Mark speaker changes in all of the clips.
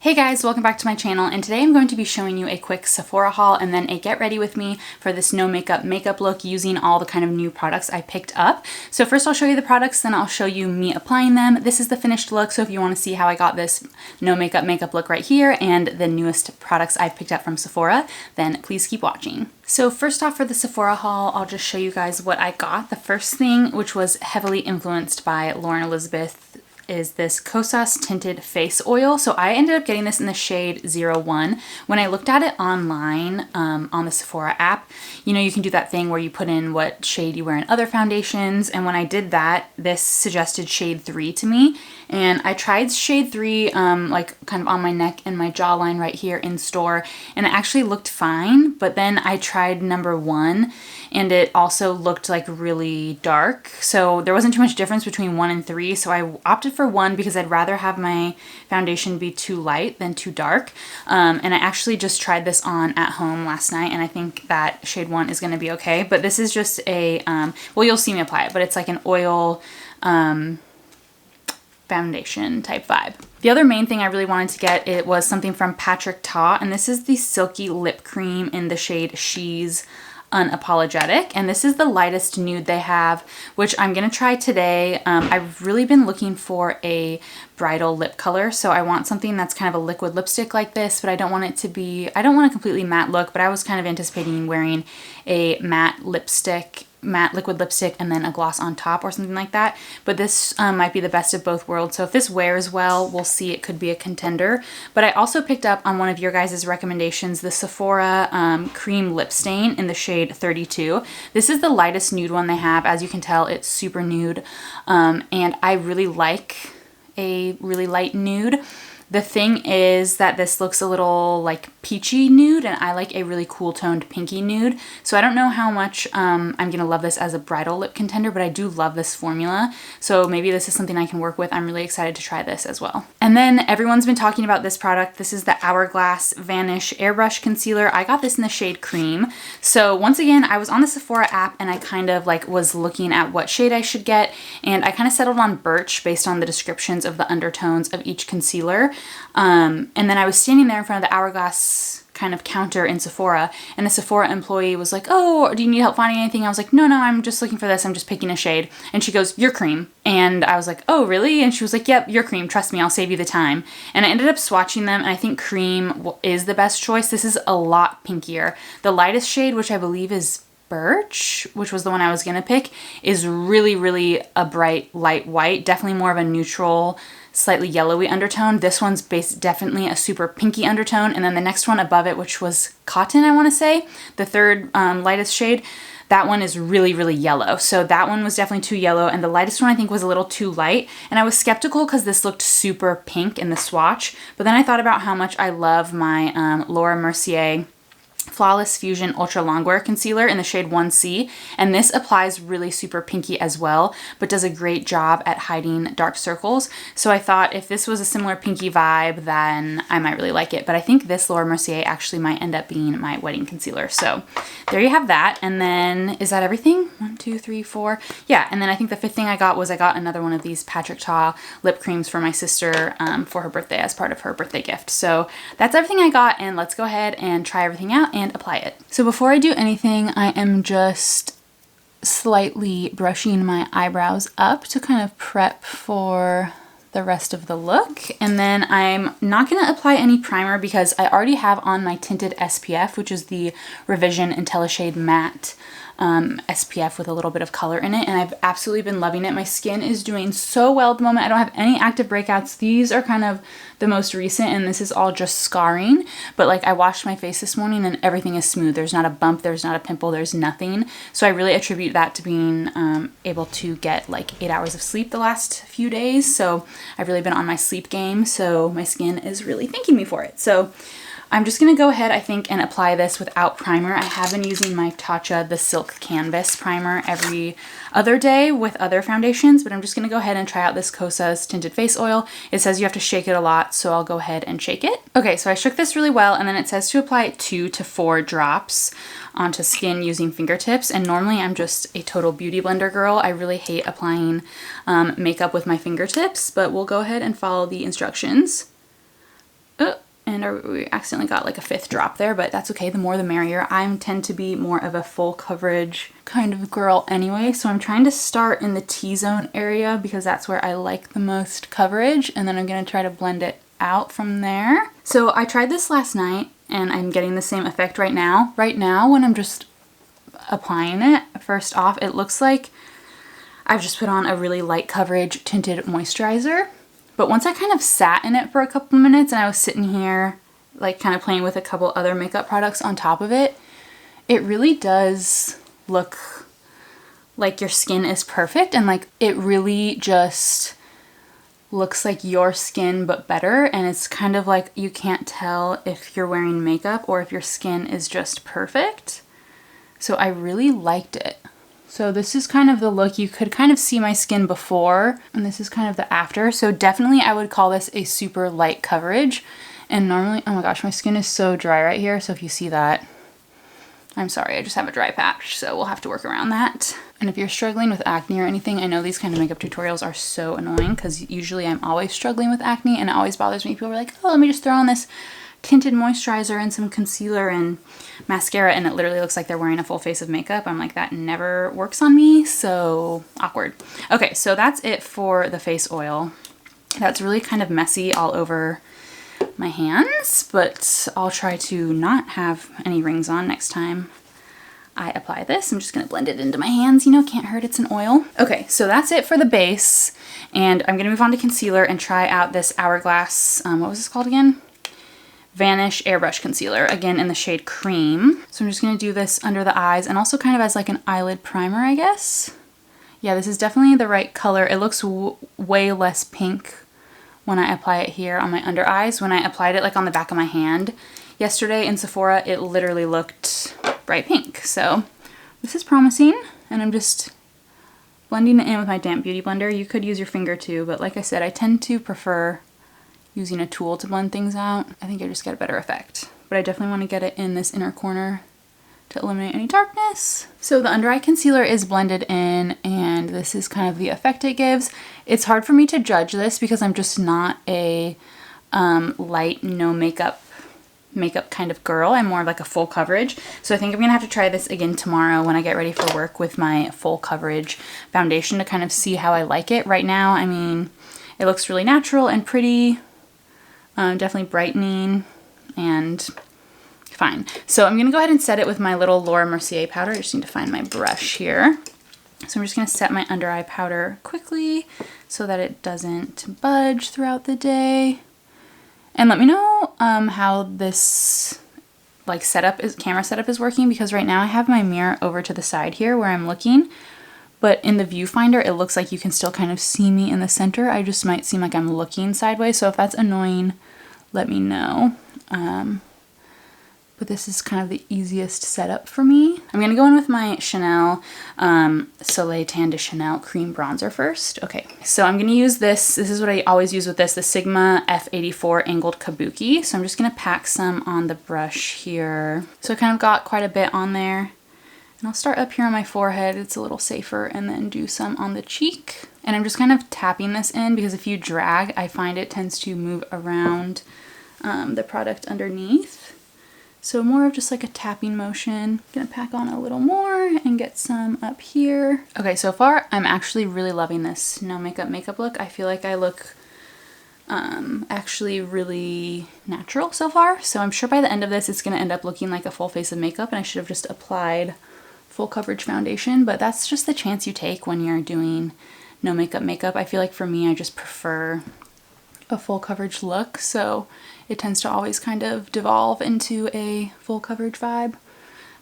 Speaker 1: Hey guys, welcome back to my channel, and today I'm going to be showing you a quick Sephora haul and then a get ready with me for this no makeup look using all the kind of new products I picked up. So first I'll show you the products, then I'll show you me applying them. This is the finished look, so if you want to see how I got this no makeup look right here and the newest products I've picked up from Sephora, then please keep watching. So first off, for the Sephora haul, I'll just show you guys what I got. The first thing, which was heavily influenced by Lauren Elizabeth, is this Kosas Tinted Face Oil. So I ended up getting this in the shade 01. When I looked at it online on the Sephora app, you know, you can do that thing where you put in what shade you wear in other foundations. And when I did that, this suggested shade 3 to me. And I tried shade 3 like kind of on my neck and my jawline right here in store, and it actually looked fine. But then I tried number 1 and it also looked like really dark. So there wasn't too much difference between 1 and 3. So I opted for 1 because I'd rather have my foundation be too light than too dark. And I actually just tried this on at home last night, and I think that shade 1 is going to be okay. But this is just a, well, you'll see me apply it, but it's like an oil foundation type vibe. The other main thing I really wanted to get, it was something from Patrick Ta, and this is the Silky Lip Cream in the shade She's Unapologetic, and this is the lightest nude they have, which I'm gonna try today. I've really been looking for a bridal lip color, so I want something that's kind of a liquid lipstick like this, but I don't want it to be, I don't want a completely matte look, but I was kind of anticipating wearing a matte liquid lipstick and then a gloss on top or something like that. But this might be the best of both worlds. So if this wears well, we'll see, it could be a contender. But I also picked up on one of your guys' recommendations, the Sephora cream lip stain in the shade 32. This is the lightest nude one they have. As you can tell, it's super nude. And I really like a really light nude. The thing is that this looks a little like peachy nude, and I like a really cool toned pinky nude. So I don't know how much I'm gonna love this as a bridal lip contender, but I do love this formula. So maybe this is something I can work with. I'm really excited to try this as well. And then everyone's been talking about this product. This is the Hourglass Vanish Airbrush Concealer. I got this in the shade Cream. So once again, I was on the Sephora app and I kind of like was looking at what shade I should get, and I kind of settled on Birch based on the descriptions of the undertones of each concealer. And then I was standing there in front of the Hourglass kind of counter in Sephora, and a Sephora employee was like, "Oh, do you need help finding anything?" I was like, no, I'm just looking for this. I'm just picking a shade." And she goes, "Your cream." And I was like, "Oh, really?" And she was like, "Yep, your cream. Trust me, I'll save you the time." And I ended up swatching them, and I think cream is the best choice. This is a lot pinkier. The lightest shade, which I believe is Birch, which was the one I was gonna pick, is really a bright light white, definitely more of a neutral, slightly yellowy undertone. This one's definitely a super pinky undertone. And then the next one above it, which was Cotton, I want to say, the third lightest shade, that one is really yellow. So that one was definitely too yellow, and the lightest one I think was a little too light. And I was skeptical because this looked super pink in the swatch, but then I thought about how much I love my Laura Mercier Flawless Fusion Ultra Longwear Concealer in the shade 1C, and this applies really super pinky as well, but does a great job at hiding dark circles. So I thought if this was a similar pinky vibe, then I might really like it. But I think this Laura Mercier actually might end up being my wedding concealer. So there you have that. And then, is that everything? 1, 2, 3, 4. Yeah, and then I think the fifth thing I got was I got another one of these Patrick Ta lip creams for my sister for her birthday as part of her birthday gift. So that's everything I got, and let's go ahead and try everything out and apply it. So before I do anything, I am just slightly brushing my eyebrows up to kind of prep for the rest of the look. And then I'm not going to apply any primer because I already have on my Tinted SPF, which is the Revision Intellishade Matte SPF with a little bit of color in it, and I've absolutely been loving it. My skin is doing so well at the moment. I don't have any active breakouts. These are kind of the most recent, and this is all just scarring, but like I washed my face this morning and everything is smooth. There's not a bump, there's not a pimple, there's nothing. So I really attribute that to being able to get like 8 hours of sleep the last few days. So I've really been on my sleep game, so my skin is really thanking me for it. So I'm just going to go ahead, I think, and apply this without primer. I have been using my Tatcha, the Silk Canvas primer every other day with other foundations, but I'm just going to go ahead and try out this Kosas Tinted Face Oil. It says you have to shake it a lot, so I'll go ahead and shake it. Okay, so I shook this really well, and then it says to apply 2 to 4 drops onto skin using fingertips, and normally I'm just a total beauty blender girl. I really hate applying makeup with my fingertips, but we'll go ahead and follow the instructions. Oh. And we accidentally got like a 5th drop there, but that's okay. The more the merrier. I tend to be more of a full coverage kind of girl anyway. So I'm trying to start in the T-zone area because that's where I like the most coverage. And then I'm going to try to blend it out from there. So I tried this last night and I'm getting the same effect right now. Right now when I'm just applying it, first off, it looks like I've just put on a really light coverage tinted moisturizer. But once I kind of sat in it for a couple minutes and I was sitting here like kind of playing with a couple other makeup products on top of it, it really does look like your skin is perfect, and like it really just looks like your skin but better, and it's kind of like you can't tell if you're wearing makeup or if your skin is just perfect. So I really liked it. So this is kind of the look. You could kind of see my skin before, and this is kind of the after. So definitely I would call this a super light coverage. And normally, oh my gosh, my skin is so dry right here. So if you see that, I'm sorry, I just have a dry patch. So we'll have to work around that. And if you're struggling with acne or anything, I know these kind of makeup tutorials are so annoying because usually I'm always struggling with acne and it always bothers me. People are like, oh, let me just throw on this tinted moisturizer and some concealer and mascara, and it literally looks like they're wearing a full face of makeup. I'm like, that never works on me, so awkward. Okay, so that's it for the face oil. That's really kind of messy all over my hands, but I'll try to not have any rings on next time I apply this. I'm just gonna blend it into my hands, you know, can't hurt, it's an oil. Okay, so that's it for the base, and I'm gonna move on to concealer and try out this Hourglass, what was this called again? Vanish Airbrush Concealer, again in the shade Cream. So I'm just gonna do this under the eyes and also kind of as like an eyelid primer, I guess. Yeah, this is definitely the right color. It looks way less pink when I apply it here on my under eyes. When I applied it like on the back of my hand yesterday in Sephora, it literally looked bright pink. So this is promising, and I'm just blending it in with my damp beauty blender. You could use your finger too, but like I said, I tend to prefer using a tool to blend things out. I think I just get a better effect. But I definitely want to get it in this inner corner to eliminate any darkness. So the under eye concealer is blended in, and this is kind of the effect it gives. It's hard for me to judge this because I'm just not a light, no makeup kind of girl. I'm more of like a full coverage. So I think I'm gonna have to try this again tomorrow when I get ready for work with my full coverage foundation to kind of see how I like it. Right now, I mean, it looks really natural and pretty. Definitely brightening and fine. So I'm gonna go ahead and set it with my little Laura Mercier powder. I just need to find my brush here. So I'm just gonna set my under eye powder quickly so that it doesn't budge throughout the day. And let me know how this like camera setup is working, because right now I have my mirror over to the side here where I'm looking. But in the viewfinder, it looks like you can still kind of see me in the center. I just might seem like I'm looking sideways. So if that's annoying, let me know. But this is kind of the easiest setup for me. I'm gonna go in with my Chanel Soleil Tan De Chanel cream bronzer first. Okay, so I'm gonna use this. This is what I always use with this, the Sigma F84 Angled Kabuki. So I'm just gonna pack some on the brush here. So I kind of got quite a bit on there. And I'll start up here on my forehead, it's a little safer, and then do some on the cheek. And I'm just kind of tapping this in because if you drag, I find it tends to move around the product underneath. So more of just like a tapping motion. Gonna pack on a little more and get some up here. Okay, so far I'm actually really loving this no makeup look. I feel like I look actually really natural so far. So I'm sure by the end of this, it's gonna end up looking like a full face of makeup, and I should have just applied full coverage foundation, but that's just the chance you take when you're doing no makeup. I feel like for me, I just prefer a full coverage look, so it tends to always kind of devolve into a full coverage vibe,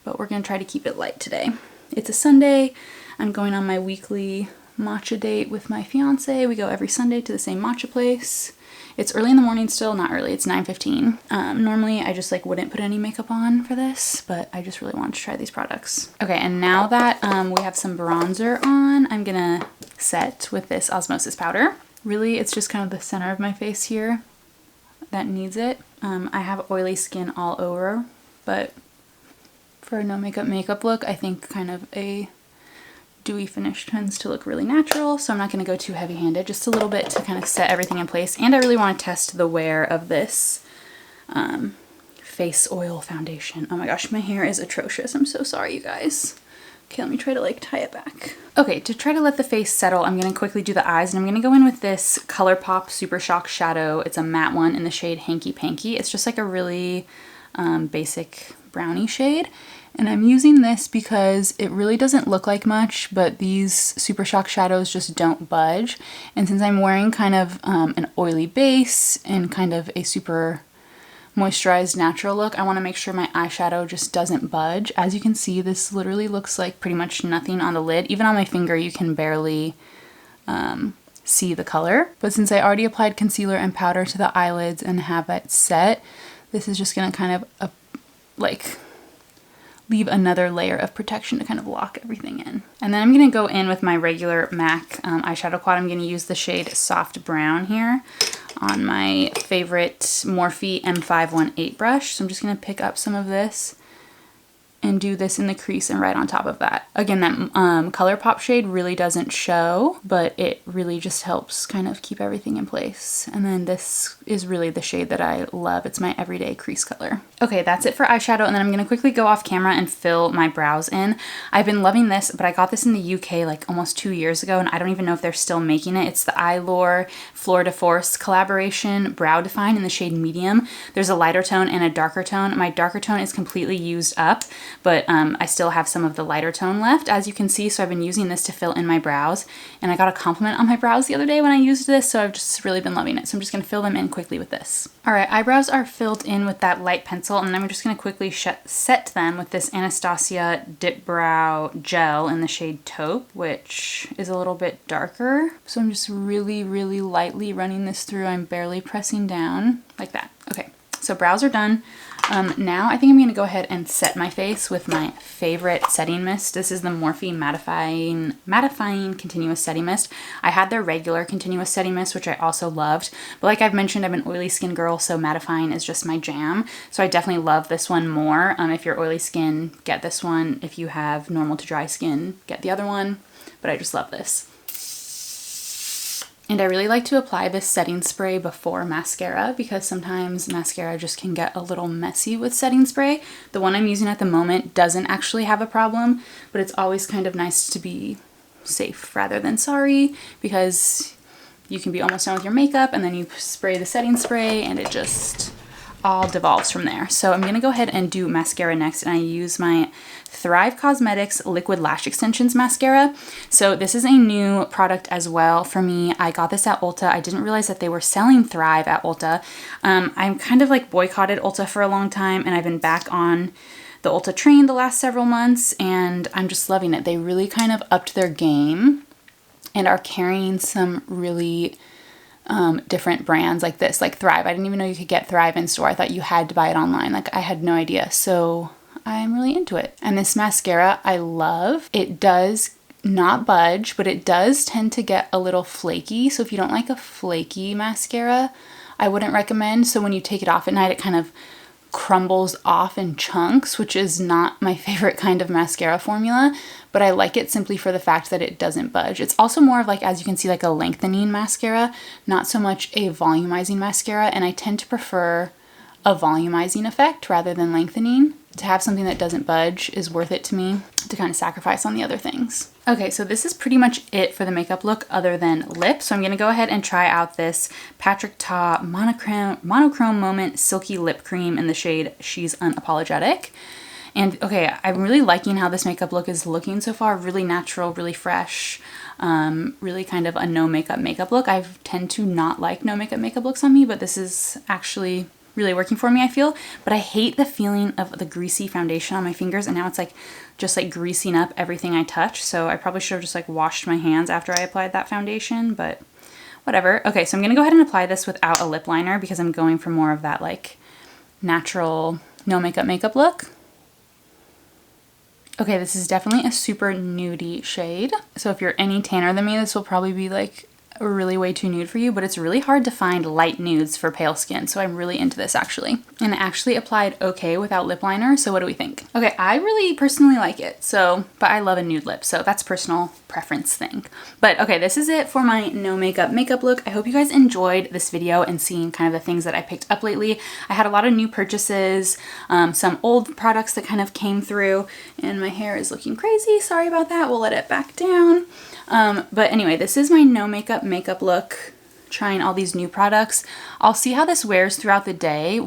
Speaker 1: but we're gonna try to keep it light today. It's a Sunday. I'm going on my weekly matcha date with my fiance. We go every Sunday to the same matcha place. It's early in the morning still, not early, it's 9:15. Normally I just like wouldn't put any makeup on for this, but I just really wanted to try these products. Okay, and now that we have some bronzer on, I'm gonna set with this Osmosis powder. Really, it's just kind of the center of my face here that needs it. I have oily skin all over, but for a no makeup look, I think kind of a dewy finish tends to look really natural, so I'm not going to go too heavy-handed, just a little bit to kind of set everything in place. And I really want to test the wear of this face oil foundation. Oh my gosh, my hair is atrocious. I'm so sorry, you guys. Okay, let me try to like tie it back. Okay, to try to let the face settle, I'm gonna quickly do the eyes, and I'm gonna go in with this ColourPop Super Shock shadow. It's a matte one in the shade Hanky Panky. It's just like a really basic brownie shade. And I'm using this because it really doesn't look like much, but these Super Shock shadows just don't budge. And since I'm wearing kind of an oily base and kind of a super moisturized natural look, I want to make sure my eyeshadow just doesn't budge. As you can see, this literally looks like pretty much nothing on the lid. Even on my finger, you can barely see the color. But since I already applied concealer and powder to the eyelids and have it set, this is just going to kind of like leave another layer of protection to kind of lock everything in. And then I'm going to go in with my regular MAC eyeshadow quad. I'm going to use the shade Soft Brown here on my favorite Morphe M518 brush. So I'm just going to pick up some of this and do this in the crease and right on top of that. Again, that ColourPop shade really doesn't show, but it really just helps kind of keep everything in place. And then this is really the shade that I love. It's my everyday crease color. Okay, that's it for eyeshadow, and then I'm gonna quickly go off camera and fill my brows in. I've been loving this, but I got this in the UK like almost 2 years ago, and I don't even know if they're still making it. It's the Eyelure Fleur de Force collaboration Brow Define in the shade Medium. There's a lighter tone and a darker tone. My darker tone is completely used up, but I still have some of the lighter tone left, as you can see, so I've been using this to fill in my brows, and I got a compliment on my brows the other day when I used this, so I've just really been loving it. So I'm just gonna fill them in quickly with this. All right, eyebrows are filled in with that light pencil, and then I'm just gonna quickly set them with this Anastasia Dip Brow Gel in the shade Taupe, which is a little bit darker. So I'm just really, really lightly running this through. I'm barely pressing down, like that. Okay, so brows are done. Now I think I'm going to go ahead and set my face with my favorite setting mist. This is the Morphe Mattifying Continuous Setting Mist. I had their regular Continuous Setting Mist, which I also loved. But like I've mentioned, I'm an oily skin girl, so mattifying is just my jam. So I definitely love this one more. If you're oily skin, get this one. If you have normal to dry skin, get the other one. But I just love this. And I really like to apply this setting spray before mascara, because sometimes mascara just can get a little messy with setting spray. The one I'm using at the moment doesn't actually have a problem, but it's always kind of nice to be safe rather than sorry, because you can be almost done with your makeup and then you spray the setting spray and it just all devolves from there. So I'm going to go ahead and do mascara next, and I use my Thrive Cosmetics Liquid Lash Extensions Mascara. So this is a new product as well for me. I got this at Ulta. I didn't realize that they were selling Thrive at Ulta. I'm kind of like boycotted Ulta for a long time, and I've been back on the Ulta train the last several months, and I'm just loving it. They really kind of upped their game and are carrying some really different brands like this, like Thrive. I didn't even know you could get Thrive in store. I thought you had to buy it online. Like, I had no idea. So I'm really into it. And this mascara I love. It does not budge, but it does tend to get a little flaky. So if you don't like a flaky mascara, I wouldn't recommend. So when you take it off at night, it kind of crumbles off in chunks, which is not my favorite kind of mascara formula, but I like it simply for the fact that it doesn't budge. It's also more of like, as you can see, like a lengthening mascara, not so much a volumizing mascara, and I tend to prefer a volumizing effect rather than lengthening. To have something that doesn't budge is worth it to me, to kind of sacrifice on the other things. Okay, so this is pretty much it for the makeup look other than lips. So I'm going to go ahead and try out this Patrick Ta Monochrome Moment Silky Lip Cream in the shade She's Unapologetic. And okay, I'm really liking how this makeup look is looking so far. Really natural, really fresh, really kind of a no makeup look. I tend to not like no makeup looks on me, but this is actually really working for me, I feel. But I hate the feeling of the greasy foundation on my fingers, and now it's like just like greasing up everything I touch. So I probably should have just like washed my hands after I applied that foundation, but whatever. Okay, so I'm gonna go ahead and apply this without a lip liner because I'm going for more of that like natural no makeup look. Okay, this is definitely a super nudie shade. So if you're any tanner than me, this will probably be like really way too nude for you, but it's really hard to find light nudes for pale skin, so I'm really into this actually. And it actually applied okay without lip liner, so what do we think? Okay, I really personally like it, so, but I love a nude lip, so that's personal preference thing. But okay, this is it for my no makeup look. I hope you guys enjoyed this video and seeing kind of the things that I picked up lately. I had a lot of new purchases, some old products that kind of came through, and my hair is looking crazy. Sorry about that. We'll let it back down. But anyway, this is my no makeup look, trying all these new products. I'll see how this wears throughout the day.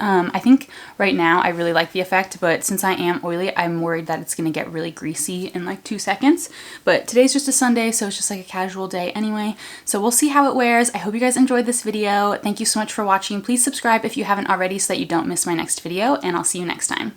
Speaker 1: I think right now I really like the effect, but since I am oily, I'm worried that it's gonna get really greasy in like 2 seconds. But today's just a Sunday, so it's just like a casual day anyway. So we'll see how it wears. I hope you guys enjoyed this video. Thank you so much for watching. Please subscribe if you haven't already so that you don't miss my next video, and I'll see you next time.